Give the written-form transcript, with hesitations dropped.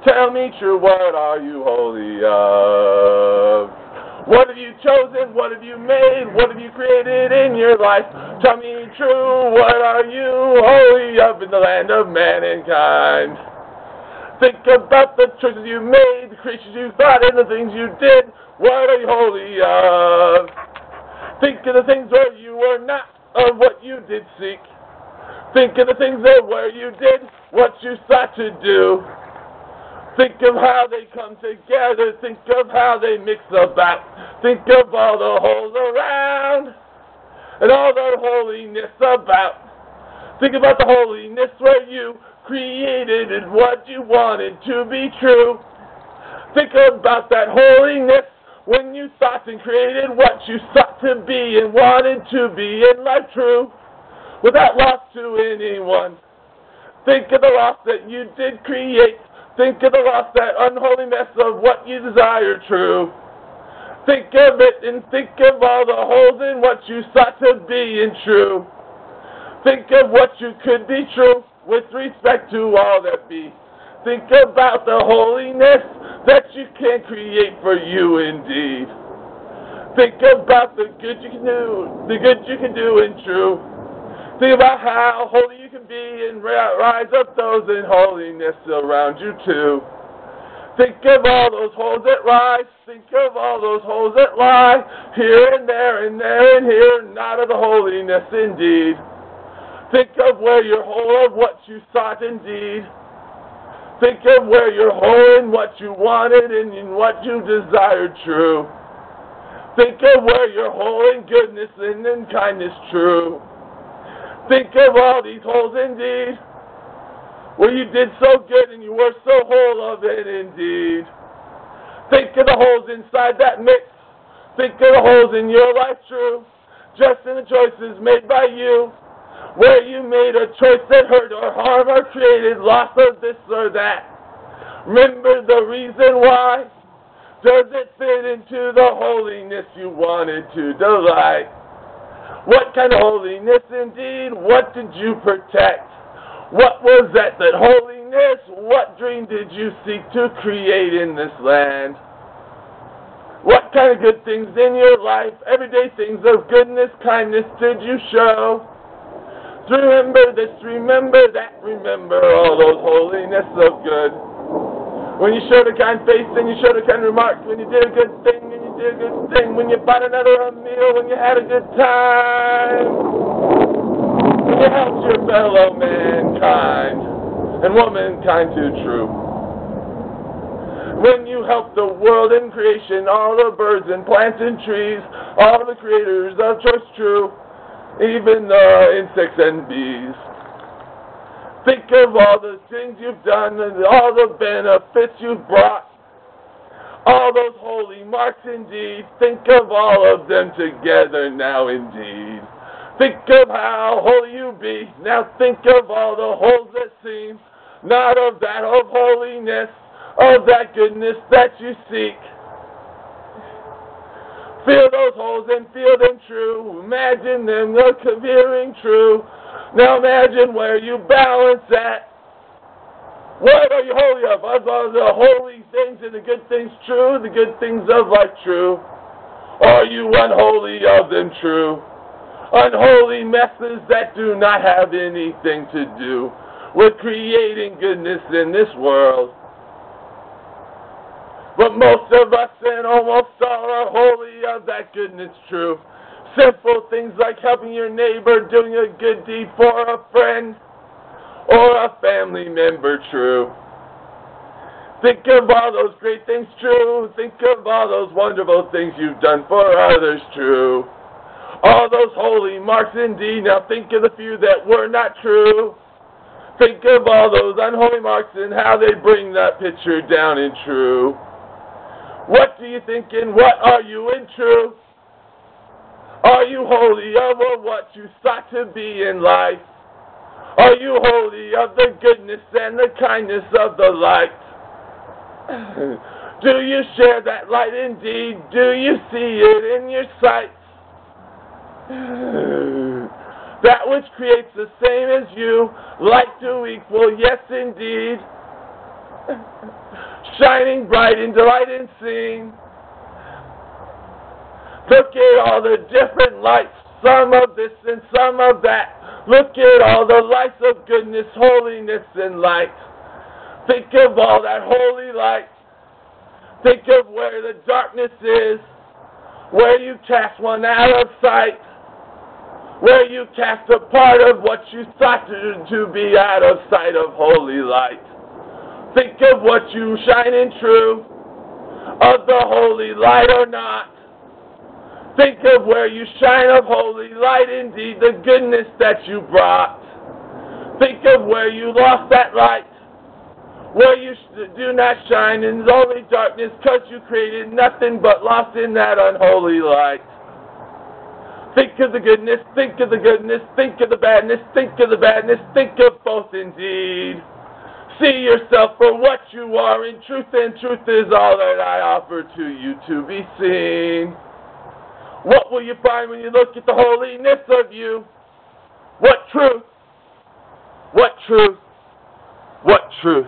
Tell me true, what are you holy of? What have you chosen? What have you made? What have you created in your life? Tell me true, what are you holy of in the land of mankind? Think about the choices you made, the creations you thought, and the things you did. What are you holy of? Think of the things where you were not, of what you did seek. Think of the things that where you did what you sought to do. Think of how they come together. Think of how they mix about. Think of all the holes around and all the holiness about. Think about the holiness where you created and what you wanted to be true. Think about that holiness when you thought and created what you sought to be and wanted to be in life true, without loss to anyone. Think of the loss that you did create. Think of the loss, that unholy mess of what you desire true. Think of it and think of all the holes in what you sought to be and true. Think of what you could be true with respect to all that be. Think about the holiness that you can create for you indeed. Think about the good you can do in true. Think about how holy you can be and rise up those in holiness around you too. Think of all those holes that rise. Think of all those holes that lie here and there and there and here, not of the holiness indeed. Think of where you're whole of what you sought indeed. Think of where you're whole in what you wanted and in what you desired true. Think of where you're whole in goodness and in kindness true. Think of all these holes indeed, where you did so good and you were so whole of it indeed. Think of the holes inside that mix. Think of the holes in your life true, just in the choices made by you, where you made a choice that hurt or harm or created loss of this or that. Remember the reason why? Does it fit into the holiness you wanted to delight? What kind of holiness indeed? What did you protect? What was that holiness? What dream did you seek to create in this land? What kind of good things in your life, everyday things of goodness, kindness did you show? Remember this, remember that, remember all those holiness of good. When you showed a kind face and you showed a kind remark, when you did a good thing and you did a good thing, when you bought another a meal, when you had a good time, when you helped your fellow mankind and womankind too true. When you helped the world in creation, all the birds and plants and trees, all the creators of choice true, even the insects and bees. Think of all the things you've done and all the benefits you've brought. All those holy marks indeed. Think of all of them together now indeed. Think of how holy you be. Now think of all the holes that seem not of that of holiness, of that goodness that you seek. Feel those holes and feel them true. Imagine them appearing true. Now imagine where you balance at. What are you holy of? Are the holy things and the good things true? The good things of life true? Are you unholy of them true? Unholy messes that do not have anything to do with creating goodness in this world. But most of us and almost all are wholly of that goodness true. Simple things like helping your neighbor, doing a good deed for a friend or a family member true. Think of all those great things true. Think of all those wonderful things you've done for others true. All those holy marks indeed. Now think of the few that were not true. Think of all those unholy marks and how they bring that picture down in true. What do you think and what are you in true? Are you holy of what you sought to be in life? Are you holy of the goodness and the kindness of the light? Do you share that light indeed? Do you see it in your sight? That which creates the same as you, like to equal, yes indeed. shining bright in delight and sing. Look at all the different lights, some of this and some of that. Look at all the lights of goodness, holiness, and light. Think of all that holy light. Think of where the darkness is, where you cast one out of sight, where you cast a part of what you thought to be out of sight of holy light. Think of what you shine in true, of the holy light or not. Think of where you shine of holy light indeed, the goodness that you brought. Think of where you lost that light, where you do not shine in only darkness, because you created nothing but lost in that unholy light. Think of the goodness, think of the goodness, think of the badness, think of the badness, think of both indeed. See yourself for what you are in truth, and truth is all that I offer to you to be seen. What will you find when you look at the holiness of you? What truth? What truth? What truth?